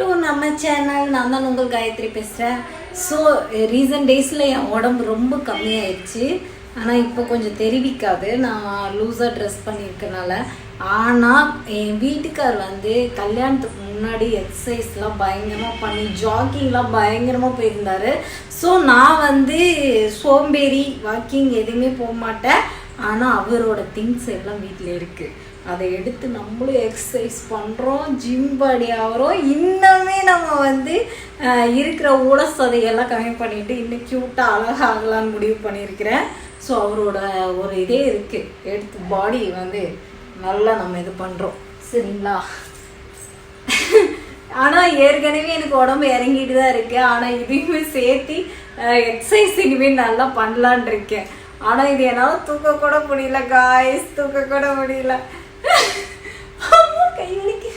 To நம்ம channel. நான் தான் உங்கள் காயத்ரி பேசுகிறேன். ஸோ ரீசன்ட் டேஸில் என் உடம்பு ரொம்ப கம்மியாயிடுச்சு. ஆனால் இப்போ கொஞ்சம் தெரிவிக்காது, நான் லூஸாக ட்ரெஸ் பண்ணியிருக்கனால. ஆனால் என் வீட்டுக்கார் வந்து கல்யாணத்துக்கு முன்னாடி எக்ஸசைஸ்லாம் பயங்கரமாக பண்ணி ஜாக்கிங்லாம் பயங்கரமாக போயிருந்தார். ஸோ நான் வந்து சோம்பேறி, வாக்கிங் எதுவுமே போக மாட்டேன். ஆனால் அவரோட திங்ஸ் எல்லாம் வீட்டில் இருக்குது. அதை எடுத்து நம்மளும் எக்ஸசைஸ் பண்ணுறோம், ஜிம் பாடி ஆகிறோம். இன்னுமே நம்ம வந்து இருக்கிற உடசதையெல்லாம் கம்மி பண்ணிவிட்டு இன்னும் க்யூட்டாக அழகாகலான்னு முடிவு பண்ணியிருக்கிறேன். ஸோ அவரோட ஒரு இதே இருக்குது, எடுத்து பாடி வந்து நல்லா நம்ம இது பண்ணுறோம். சரிங்களா? ஆனால் ஏற்கனவே எனக்கு உடம்பு இறங்கிட்டு தான் இருக்கேன். ஆனால் இதையுமே சேர்த்து எக்ஸசைஸ் இனிமேல் நல்லா பண்ணலான் இருக்கேன். ஆனால் இது என்னால் தூக்க கூட முடியல காய்ஸ், தூக்க கூட முடியல. கை வலிக்கு.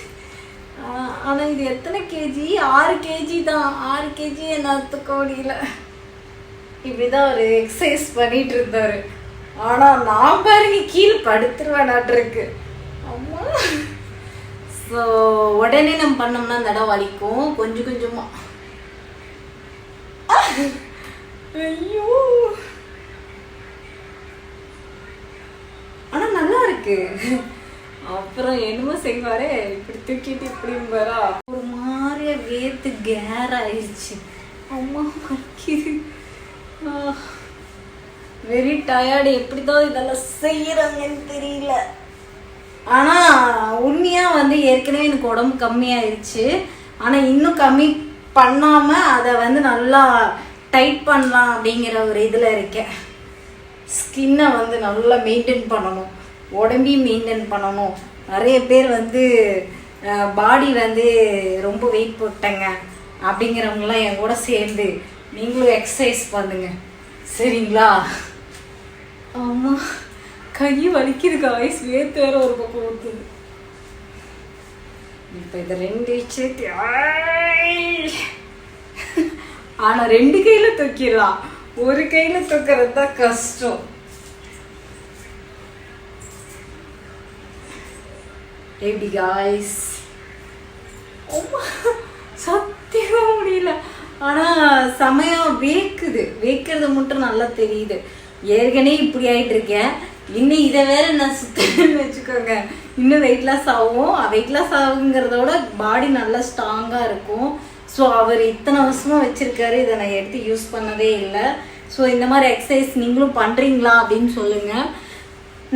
ஆனால் இது எத்தனை கேஜி? 6 கேஜி தான். 6 கேஜி என்னால் தூக்க முடியல. இப்படிதான் ஒரு எக்ஸசைஸ் பண்ணிட்டு இருந்தாரு. ஆனால் நான் பாருங்க கீழே படுத்துருவேனாட்டிருக்கு. அம்மா. ஸோ உடனே நம்ம பண்ணோம்னா அந்த இடம் வலிக்கும் கொஞ்சம் கொஞ்சமா. ஐயோ, ஆனா நல்லா இருக்கு. அப்புறம் என்னமோ செய்வாரே, இப்படி தூக்கிட்டு இப்படிம்பாரா, ஒரு மாதிரியா வேத்து கேர் ஆயிடுச்சு. அம்மா வலிக்குது, வெரி டயர்டு. எப்படிதான் இதெல்லாம் செய்யறாங்கன்னு தெரியல. ஆனால் உண்மையாக வந்து ஏற்கனவே எனக்கு உடம்பு கம்மியாயிருச்சு. ஆனால் இன்னும் கம்மி பண்ணாமல் அதை வந்து நல்லா டைட் பண்ணலாம் அப்படிங்கிற ஒரு இதில் இருக்கேன். ஸ்கின்னை வந்து நல்லா மெயின்டைன் பண்ணணும், உடம்பையும் மெயின்டைன் பண்ணணும். நிறைய பேர் வந்து பாடி வந்து ரொம்ப வெயிட் போட்டேங்க அப்படிங்கிறவங்களாம் என் கூட சேர்ந்து நீங்களும் எக்ஸசைஸ் பண்ணுங்க. சரிங்களா? ஆமாம், கை வலிக்குது காய்ஸ், வேத்து வேற ஒரு பக்கம் ஊற்றுது. இப்போ இதை 2 சேர்த்து ஆனால் 2 கையில் தூக்கிடலாம், ஒரு கையில் தூக்கிறது தான் கஷ்டம். எப்படி காய்ஸ்? சத்தியமாக முடியல. ஆனால் சமயம் வேக்கிறது மட்டும் நல்லா தெரியுது. ஏற்கனவே இப்படி ஆகிட்டு இருக்கேன், இன்னும் இதை வேற நான் சுத்தன்னு வச்சுக்கோங்க, இன்னும் வெயிட் லாஸ் ஆகும். வெயிட் லாஸ் ஆகுங்கிறதோட பாடி நல்லா ஸ்ட்ராங்காக இருக்கும். ஸோ அவர் இத்தனை வருஷமாக வச்சுருக்காரு, இதை நான் எடுத்து யூஸ் பண்ணதே இல்லை. ஸோ இந்த மாதிரி எக்ஸசைஸ் நீங்களும் பண்ணுறீங்களா அப்படின்னு சொல்லுங்கள்.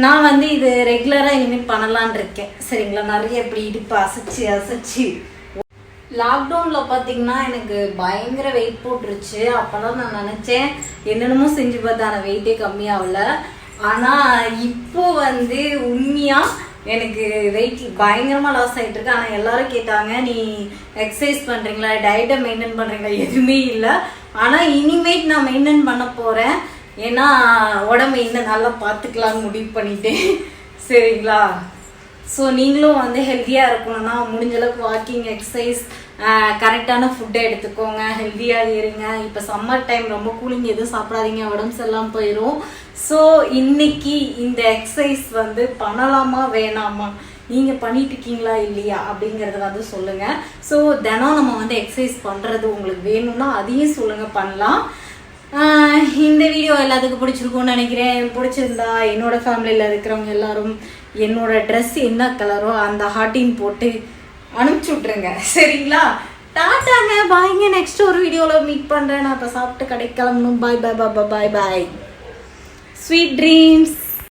நான் வந்து இது ரெகுலராக இனிமேல் பண்ணலான் இருக்கேன். சரிங்களா? நிறைய இப்படி இடுப்பு அசைச்சு லாக்டவுனில் பார்த்தீங்கன்னா எனக்கு பயங்கர வெயிட் போட்டுருச்சு. அப்போ தான் நான் நினச்சேன் என்னென்னமோ செஞ்சு பார்த்தேன், ஆனால் வெயிட்டே கம்மியாகல. ஆனால் இப்போ வந்து உண்மையாக எனக்கு வெயிட் பயங்கரமாக லாஸ் ஆகிட்டு இருக்கு. ஆனால் எல்லாரும் கேட்டாங்க, நீ எக்ஸசைஸ் பண்ணுறீங்களா, டயட்டை மெயின்டைன் பண்ணுறீங்களா? எதுவுமே இல்லை. ஆனால் இனிமேட் நான் மெயின்டைன் பண்ண போகிறேன். ஏன்னா உடம்பு இன்னும் நல்லா பார்த்துக்கலான்னு முடிவு பண்ணிட்டேன். சரிங்களா? ஸோ நீங்களும் வந்து ஹெல்த்தியாக இருக்கணும்னா முடிஞ்சளவுக்கு வாக்கிங், எக்ஸசைஸ், கரெக்டான ஃபுட்டை எடுத்துக்கோங்க, ஹெல்த்தியாக இருங்க. இப்போ சம்மர் டைம், ரொம்ப கூலிங் எதுவும் சாப்பிடாதீங்க, உடம்பு எல்லாம் போயிடும். ஸோ இன்னைக்கு இந்த எக்ஸசைஸ் வந்து பண்ணலாமா வேணாமா, நீங்கள் பண்ணிட்டு இருக்கீங்களா இல்லையா அப்படிங்கிறத வந்து சொல்லுங்கள். ஸோ தினம் நம்ம வந்து எக்ஸசைஸ் பண்ணுறது உங்களுக்கு வேணும்னா அதையும் சொல்லுங்கள், பண்ணலாம். இந்த வீடியோ எல்லாத்துக்கும் பிடிச்சிருக்கும்னு நினைக்கிறேன். பிடிச்சிருந்தா என்னோட ஃபேமிலியில் இருக்கிறவங்க எல்லாரும் என்னோட ட்ரெஸ் என்ன கலரோ அந்த ஹார்ட்டின் போட்டு அனுப்பிச்சி விட்ருங்க. சரிங்களா? டாட்டாங்க, பாய்ங்க. நெக்ஸ்ட் ஒரு வீடியோவில் மீட் பண்ணுறேன். நான் இப்போ சாப்பிட்டு கடைக்கு கிளம்பணும். Bye bye bye bye bye. Sweet dreams.